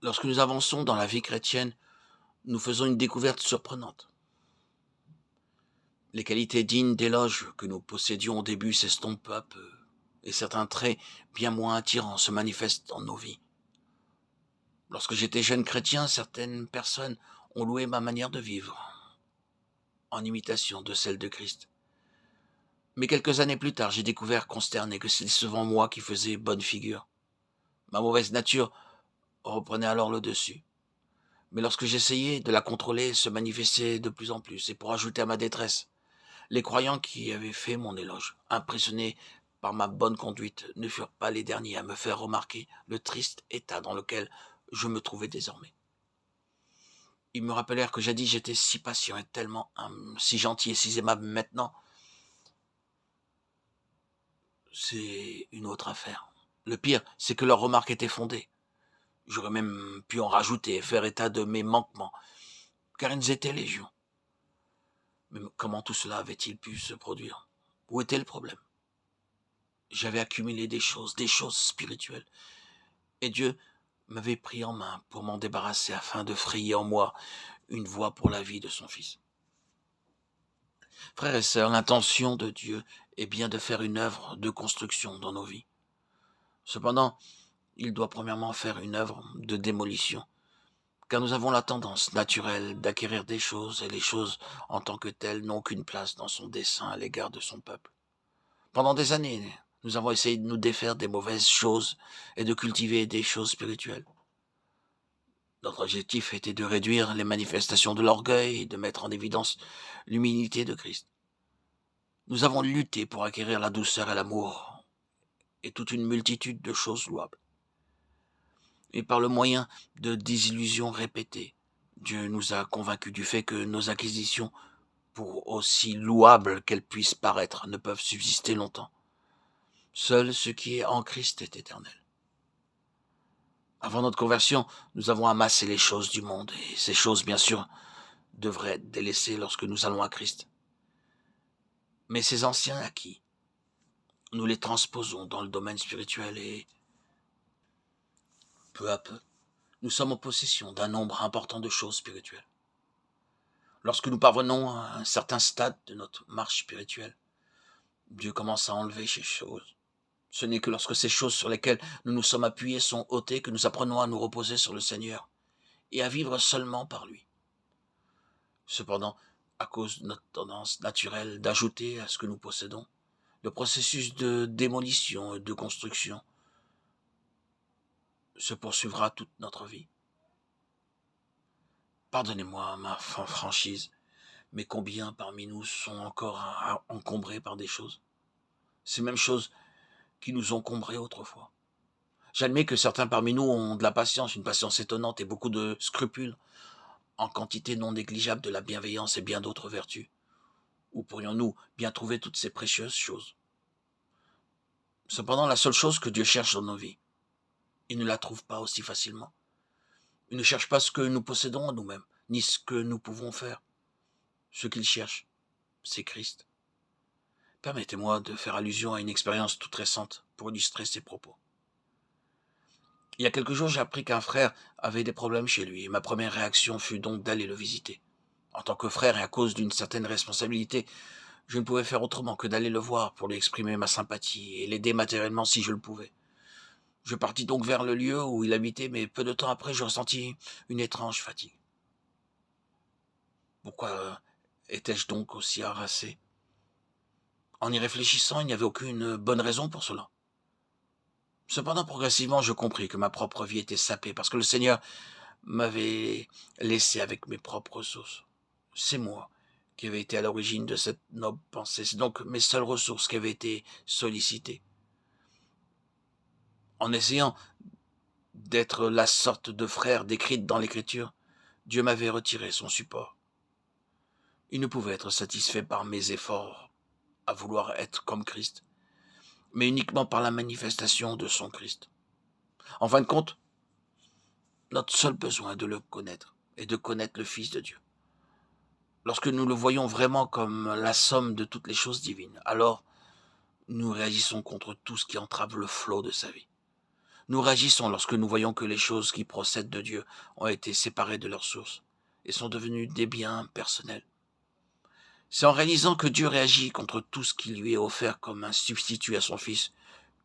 Lorsque nous avançons dans la vie chrétienne, nous faisons une découverte surprenante. Les qualités dignes d'éloge que nous possédions au début s'estompent peu à peu, et certains traits bien moins attirants se manifestent dans nos vies. Lorsque j'étais jeune chrétien, certaines personnes ont loué ma manière de vivre, en imitation de celle de Christ. Mais quelques années plus tard, j'ai découvert consterné que c'était souvent moi qui faisais bonne figure. Ma mauvaise nature reprenait alors le dessus. Mais lorsque j'essayais de la contrôler, elle se manifestait de plus en plus, et pour ajouter à ma détresse, les croyants qui avaient fait mon éloge, impressionnés par ma bonne conduite, ne furent pas les derniers à me faire remarquer le triste état dans lequel je me trouvais désormais. Ils me rappelèrent que jadis j'étais si patient et tellement si gentil et si aimable. Maintenant, c'est une autre affaire. Le pire, c'est que leurs remarques étaient fondées. J'aurais même pu en rajouter et faire état de mes manquements, car ils étaient légion. Mais comment tout cela avait-il pu se produire? Où était le problème? J'avais accumulé des choses spirituelles, et Dieu m'avait pris en main pour m'en débarrasser afin de frayer en moi une voie pour la vie de son Fils. Frères et sœurs, l'intention de Dieu est bien de faire une œuvre de construction dans nos vies. Cependant, il doit premièrement faire une œuvre de démolition, car nous avons la tendance naturelle d'acquérir des choses, et les choses en tant que telles n'ont qu'une place dans son dessein à l'égard de son peuple. Pendant des années, nous avons essayé de nous défaire des mauvaises choses et de cultiver des choses spirituelles. Notre objectif était de réduire les manifestations de l'orgueil et de mettre en évidence l'humilité de Christ. Nous avons lutté pour acquérir la douceur et l'amour et toute une multitude de choses louables. Et par le moyen de désillusions répétées, Dieu nous a convaincus du fait que nos acquisitions, pour aussi louables qu'elles puissent paraître, ne peuvent subsister longtemps. Seul ce qui est en Christ est éternel. Avant notre conversion, nous avons amassé les choses du monde, et ces choses, bien sûr, devraient être délaissées lorsque nous allons à Christ. Mais ces anciens acquis, nous les transposons dans le domaine spirituel et, peu à peu, nous sommes en possession d'un nombre important de choses spirituelles. Lorsque nous parvenons à un certain stade de notre marche spirituelle, Dieu commence à enlever ces choses. Ce n'est que lorsque ces choses sur lesquelles nous nous sommes appuyés sont ôtées que nous apprenons à nous reposer sur le Seigneur et à vivre seulement par lui. Cependant, à cause de notre tendance naturelle d'ajouter à ce que nous possédons, le processus de démolition et de construction se poursuivra toute notre vie. Pardonnez-moi ma franchise, mais combien parmi nous sont encore encombrés par des choses? Ces mêmes choses qui nous encombraient autrefois. J'admets que certains parmi nous ont de la patience, une patience étonnante et beaucoup de scrupules, en quantité non négligeable de la bienveillance et bien d'autres vertus. Où pourrions-nous bien trouver toutes ces précieuses choses? Cependant, la seule chose que Dieu cherche dans nos vies, il ne la trouve pas aussi facilement. Il ne cherche pas ce que nous possédons en nous-mêmes, ni ce que nous pouvons faire. Ce qu'il cherche, c'est Christ. Permettez-moi de faire allusion à une expérience toute récente pour illustrer ces propos. Il y a quelques jours, j'ai appris qu'un frère avait des problèmes chez lui, et ma première réaction fut donc d'aller le visiter. En tant que frère et à cause d'une certaine responsabilité, je ne pouvais faire autrement que d'aller le voir pour lui exprimer ma sympathie et l'aider matériellement si je le pouvais. Je partis donc vers le lieu où il habitait, mais peu de temps après, je ressentis une étrange fatigue. Pourquoi étais-je donc aussi harassé? En y réfléchissant, il n'y avait aucune bonne raison pour cela. Cependant, progressivement, je compris que ma propre vie était sapée, parce que le Seigneur m'avait laissé avec mes propres ressources. C'est moi qui avais été à l'origine de cette noble pensée. C'est donc mes seules ressources qui avaient été sollicitées. En essayant d'être la sorte de frère décrite dans l'Écriture, Dieu m'avait retiré son support. Il ne pouvait être satisfait par mes efforts à vouloir être comme Christ, mais uniquement par la manifestation de son Christ. En fin de compte, notre seul besoin est de le connaître et de connaître le Fils de Dieu. Lorsque nous le voyons vraiment comme la somme de toutes les choses divines, alors nous réagissons contre tout ce qui entrave le flot de sa vie. Nous réagissons lorsque nous voyons que les choses qui procèdent de Dieu ont été séparées de leur source et sont devenues des biens personnels. C'est en réalisant que Dieu réagit contre tout ce qui lui est offert comme un substitut à son Fils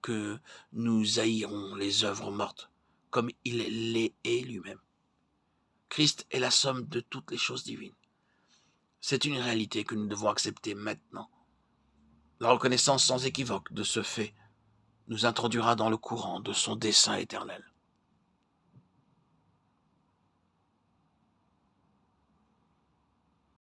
que nous haïrons les œuvres mortes, comme il les est lui-même. Christ est la somme de toutes les choses divines. C'est une réalité que nous devons accepter maintenant. La reconnaissance sans équivoque de ce fait nous introduira dans le courant de son dessein éternel.